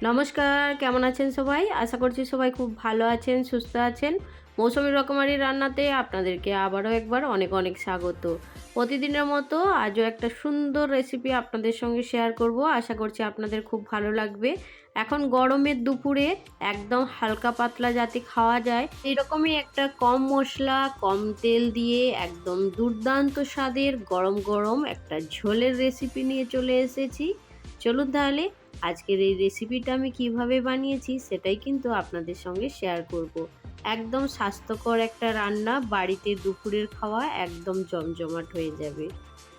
নমস্কার, কেমন আছেন সবাই? আশা করছি সবাই খুব ভালো আছেন, সুস্থ আছেন। মৌসুমী রকমারি রান্নাতে আপনাদেরকে আবারও একবার অনেক অনেক স্বাগত। প্রতিদিনের মতো আজও একটা সুন্দর রেসিপি আপনাদের সঙ্গে শেয়ার করব। আশা করছি আপনাদের খুব ভালো লাগবে। এখন গরমের দুপুরে একদম হালকা পাতলা যাতে খাওয়া যায় এরকমই একটা কম মশলা, কম তেল দিয়ে একদম দুর্দান্ত স্বাদের গরম গরম একটা ঝোলের রেসিপি নিয়ে চলে এসেছি। চলুন তাহলে আজকের এই রেসিপিটা আমি কিভাবে বানিয়েছি সেটাই কিন্তু আপনাদের সঙ্গে শেয়ার করব। একদম স্বাস্থ্যকর একটা রান্না, বাড়িতে দুপুরের খাওয়া একদম জমজমাট হয়ে যাবে।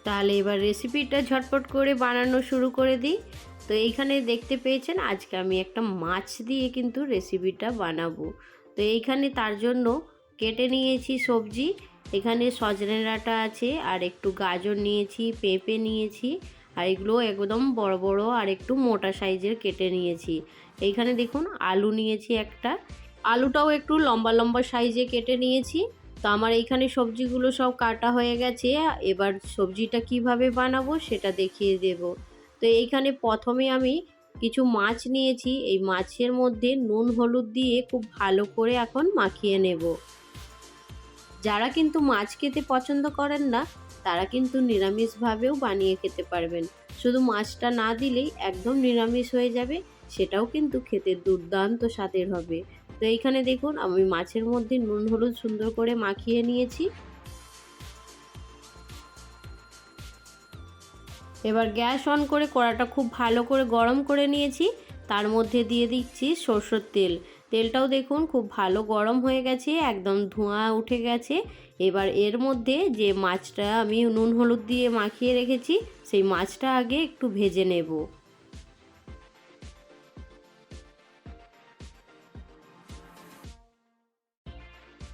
তাহলে এবার রেসিপিটা ঝটপট করে বানানো শুরু করে দিই। তো এইখানে দেখতে পেয়েছেন আজকে আমি একটা মাছ দিয়ে কিন্তু রেসিপিটা বানাবো। তো এইখানে তার জন্য কেটে নিয়েছি সবজি। এখানে সজনে ডাঁটা আছে, আর একটু গাজর নিয়েছি, পেঁপে নিয়েছি, আর এগুলো একদম বড় বড় আর একটু মোটা সাইজের কেটে নিয়েছি। এইখানে দেখুন আলু নিয়েছি একটা, আলুটাও একটু লম্বা লম্বা সাইজে কেটে নিয়েছি। তো আমার এইখানে সবজিগুলো সব কাটা হয়ে গেছে। এবার সবজিটা কিভাবে বানাবো সেটা দেখিয়ে দেব। তো এইখানে প্রথমে আমি কিছু মাছ নিয়েছি, এই মাছের মধ্যে নুন হলুদ দিয়ে খুব ভালো করে এখন মাখিয়ে নেব। যারা কিন্তু মাছ খেতে পছন্দ করেন না তারা কিন্তু নিরামিষভাবেও বানিয়ে খেতে পারবেন। শুধু মাছটা না দিলেই একদম নিরামিষ হয়ে যাবে, সেটাও কিন্তু খেতে দুর্দান্ত স্বাদের হবে। তো এইখানে দেখুন আমি মাছের মধ্যে নুন হলুদ সুন্দর করে মাখিয়ে নিয়েছি। এবার গ্যাস অন করে কড়াটা খুব ভালো করে গরম করে নিয়েছি। তার মধ্যে দিয়ে দিচ্ছি সরষের তেল। তেলটাও দেখুন খুব ভালো গরম হয়ে গেছে, একদম ধোঁয়া উঠে গেছে। এবার এর মধ্যে যে মাছটা আমি নুন হলুদ দিয়ে মাখিয়ে রেখেছি সেই মাছটা আগে একটু ভেজে নেব।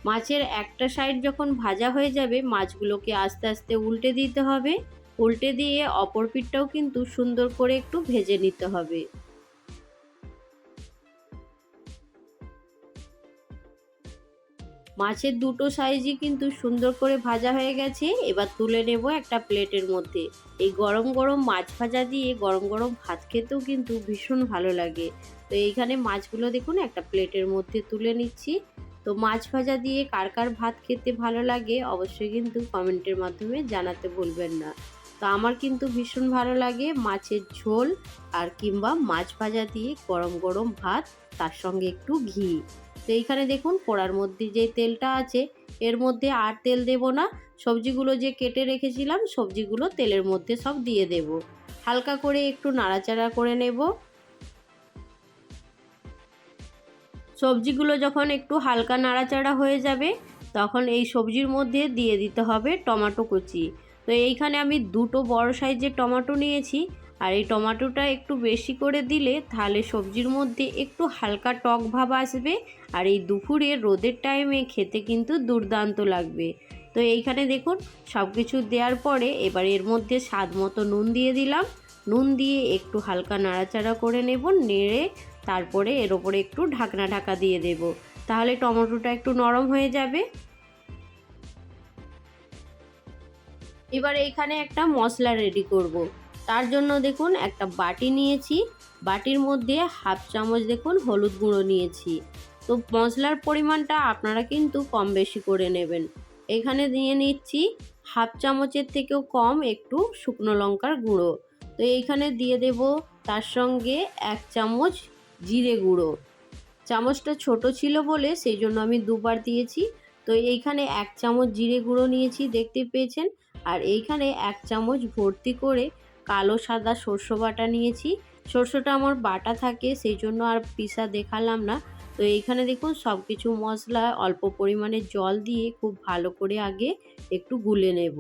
মাছের একটা সাইড যখন ভাজা হয়ে যাবে মাছগুলোকে আস্তে আস্তে উল্টে দিতে হবে। উল্টে দিয়ে অপর পিঠটাও কিন্তু সুন্দর করে একটু ভেজে নিতে হবে। মাছের দুটো সাইজই কিন্তু সুন্দর করে ভাজা হয়ে গেছে। এবার তুলে নেব একটা প্লেটের মধ্যে। এই গরম গরম মাছ ভাজা দিয়ে গরম গরম ভাত খেতেও কিন্তু ভীষণ ভালো লাগে। তো এইখানে মাছগুলো দেখুন একটা প্লেটের মধ্যে তুলে নিচ্ছি। তো মাছ ভাজা দিয়ে কার কার ভাত খেতে ভালো লাগে অবশ্যই কিন্তু কমেন্টের মাধ্যমে জানাতে ভুলবেন না। তো আমার কিন্তু ভীষণ ভালো লাগে মাছের ঝোল আর কিংবা মাছ ভাজা দিয়ে গরম গরম ভাত, তার সঙ্গে একটু ঘি। তো এইখানে দেখুন কড়ার মধ্যে যে তেলটা আছে এর মধ্যে আর তেল দেব না। সবজিগুলো যে কেটে রেখেছিলাম সবজিগুলো তেলের মধ্যে সব দিয়ে দেব। হালকা করে একটু নাড়াচাড়া করে নেব। সবজিগুলো যখন একটু হালকা নাড়াচাড়া হয়ে যাবে তখন এই সবজির মধ্যে দিয়ে দিতে হবে টমেটো কুচি। তো এইখানে আমি দুটো বড় সাইজের টমেটো নিয়েছি, আর এই টমেটোটা একটু বেশি করে দিলে তাহলে সবজির মধ্যে একটু হালকা টক ভাব আসবে, আর এই দুপুরে রোদের টাইমে খেতে কিন্তু দুর্দান্ত লাগবে। তো এইখানে দেখুন সব কিছু দেওয়ার পরে এবার এর মধ্যে স্বাদ মতো নুন দিয়ে দিলাম। নুন দিয়ে একটু হালকা নাড়াচাড়া করে নেব, নেড়ে তারপরে এর ওপরে একটু ঢাকা দিয়ে দেব। তাহলে টমেটোটা একটু নরম হয়ে যাবে। এবার এইখানে একটা মশলা রেডি করব। তার জন্য দেখুন একটা বাটি নিয়েছি, বাটির মধ্যে হাফ চামচ দেখুন হলুদ গুঁড়ো নিয়েছি। তো মশলার পরিমাণটা আপনারা কিন্তু কম বেশি করে নেবেন। এখানে দিয়ে নিচ্ছি হাফ চামচের থেকেও কম একটু শুকনো লঙ্কার গুঁড়ো। তো এইখানে দিয়ে দেব তার সঙ্গে 1 চামচ জিরে গুঁড়ো। চামচটা ছোট ছিল বলে সেই জন্য আমি দুবার দিয়েছি। তো এইখানে 1 চামচ জিরে গুঁড়ো নিয়েছি দেখতে পেয়েছেন, আর এইখানে 1 চামচ ভর্তি করে কালো সাদা সর্ষে বাটা নিয়েছি। সর্ষেটা আমার বাটা থাকে সেই জন্য আর পিসা দেখালাম না। তো এইখানে দেখুন সব কিছু মশলা অল্প পরিমাণে জল দিয়ে খুব ভালো করে আগে একটু গুলে নেব।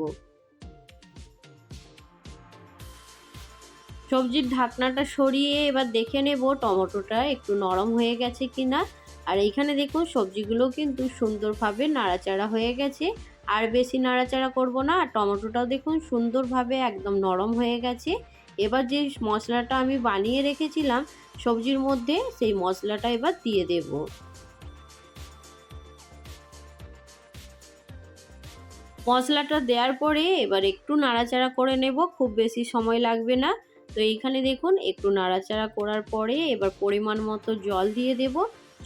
সবজির ঢাকনাটা সরিয়ে এবার দেখে নেব টমেটোটা একটু নরম হয়ে গেছে কিনা। আর এইখানে দেখুন সবজিগুলো কিন্তু সুন্দরভাবে নাড়াচাড়া হয়ে গেছে। আর বেশি নাড়াচাড়া করব না। আর টমেটোটাও দেখুন সুন্দরভাবে একদম নরম হয়ে গেছে। এবার যে মশলাটা আমি বানিয়ে রেখেছিলাম সবজির মধ্যে সেই মশলাটা এবার দিয়ে দেব। মশলাটা দেওয়ার পরে এবার একটু নাড়াচাড়া করে নেব, খুব বেশি সময় লাগবে না। তো এইখানে দেখুন একটু নাড়াচাড়া করার পরে এবার পরিমাণ মতো জল দিয়ে দেব।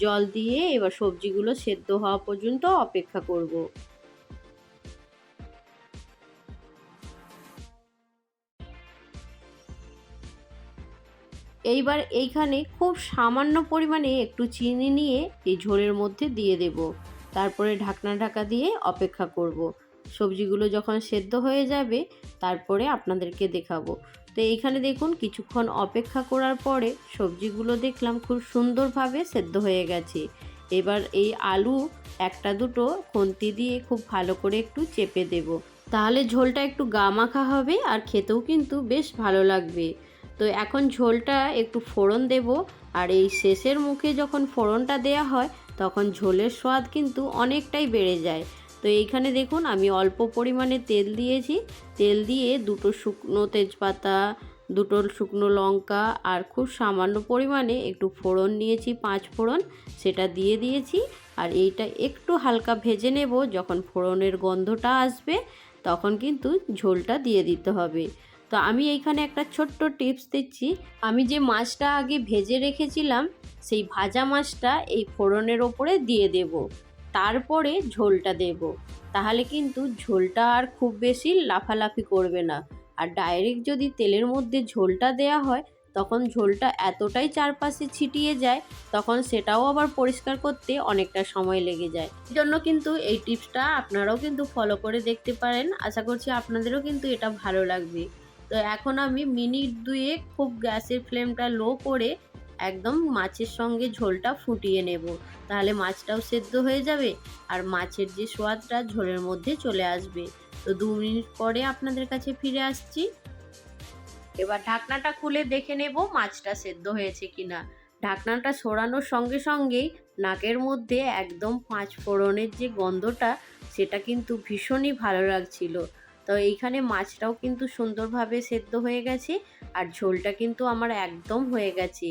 জল দিয়ে এবার সবজিগুলো সেদ্ধ হওয়া পর্যন্ত অপেক্ষা করব। এইবার এইখানে খুব সামান্য পরিমাণে একটু চিনি নিয়ে এই ঝোলের মধ্যে দিয়ে দেব। তারপরে ঢাকা দিয়ে অপেক্ষা করব। সবজিগুলো যখন সেদ্ধ হয়ে যাবে তারপরে আপনাদেরকে দেখাবো। তো এইখানে দেখুন কিছুক্ষণ অপেক্ষা করার পরে সবজিগুলো দেখলাম খুব সুন্দরভাবে সেদ্ধ হয়ে গেছে। এবার এই আলু একটা দুটো খুন্তি দিয়ে খুব ভালো করে একটু চেপে দেব। তাহলে ঝোলটা একটু গামাখা হবে আর খেতেও কিন্তু বেশ ভালো লাগবে। তো এখন ঝোলটা একটু ফোড়ন দেব, আর এই শেষের মুখে যখন ফোড়নটা দেয়া হয় তখন ঝোলের স্বাদ কিন্তু অনেকটাই বেড়ে যায়। তো এইখানে দেখুন আমি অল্প পরিমাণে তেল দিয়েছি। তেল দিয়ে দুটো শুকনো তেজপাতা, দুটো শুকনো লঙ্কা আর খুব সামান্য পরিমাণে একটু ফোড়ন নিয়েছি, 5 ফোড়ন, সেটা দিয়ে দিয়েছি। আর এইটা একটু হালকা ভেজে নেব। যখন ফোড়নের গন্ধটা আসবে তখন কিন্তু ঝোলটা দিয়ে দিতে হবে। তো আমি এইখানে একটা ছোট্ট টিপস দিচ্ছি। আমি যে মাছটা আগে ভেজে রেখেছিলাম সেই ভাজা মাছটা এই ফোড়নের ওপরে দিয়ে দেব, তারপরে ঝোলটা দেব। তাহলে কিন্তু ঝোলটা আর খুব বেশি লাফালাফি করবে না। আর ডাইরেক্ট যদি তেলের মধ্যে ঝোলটা দেয়া হয় তখন ঝোলটা এতটাই চারপাশে ছিটিয়ে যায়, তখন সেটাও আবার পরিষ্কার করতে অনেকটা সময় লেগে যায়। এই জন্য কিন্তু এই টিপসটা আপনারাও কিন্তু ফলো করে দেখতে পারেন। আশা করছি আপনাদেরও কিন্তু এটা ভালো লাগবে। তো এখন আমি মিনিট 2 খুব গ্যাসের ফ্লেমটা লো করে একদম মাছের সঙ্গে ঝোলটা ফুটিয়ে নেব। তাহলে মাছটাও সেদ্ধ হয়ে যাবে আর মাছের যে স্বাদটা ঝোলের মধ্যে চলে আসবে। তো 2 মিনিট পরে আপনাদের কাছে ফিরে আসছি। এবার ঢাকনাটা খুলে দেখে নেব মাছটা সেদ্ধ হয়েছে কিনা। ঢাকনাটা সরানোর সঙ্গে সঙ্গেই নাকের মধ্যে একদম 5 ফোড়নের যে গন্ধটা সেটা কিন্তু ভীষণই ভালো লাগছিল। তো এইখানে মাছটাও কিন্তু সুন্দরভাবে সেদ্ধ হয়ে গেছে আর ঝোলটা কিন্তু আমার একদম হয়ে গেছে।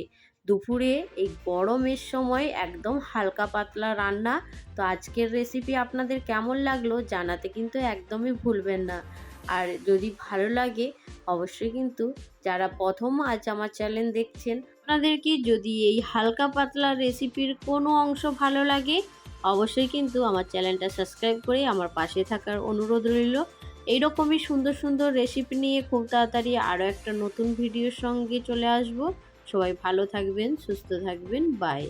দুপুরে এই গরমের সময় একদম হালকা পাতলা রান্না। তো আজকের রেসিপি আপনাদের কেমন লাগলো জানাতে কিন্তু একদমই ভুলবেন না। আর যদি ভালো লাগে অবশ্যই কিন্তু যারা প্রথম আজ আমার চ্যানেল দেখছেন আপনাদের কি যদি এই হালকা পাতলা রেসিপির কোনো অংশ ভালো লাগে অবশ্যই কিন্তু আমার চ্যানেলটা সাবস্ক্রাইব করে আমার পাশে থাকার অনুরোধ রইল। এইরকমই সুন্দর সুন্দর রেসিপি নিয়ে খুব তাড়াতাড়ি আরও একটা নতুন ভিডিওর সঙ্গে চলে আসব। সবাই ভালো থাকবেন, সুস্থ থাকবেন, বাই।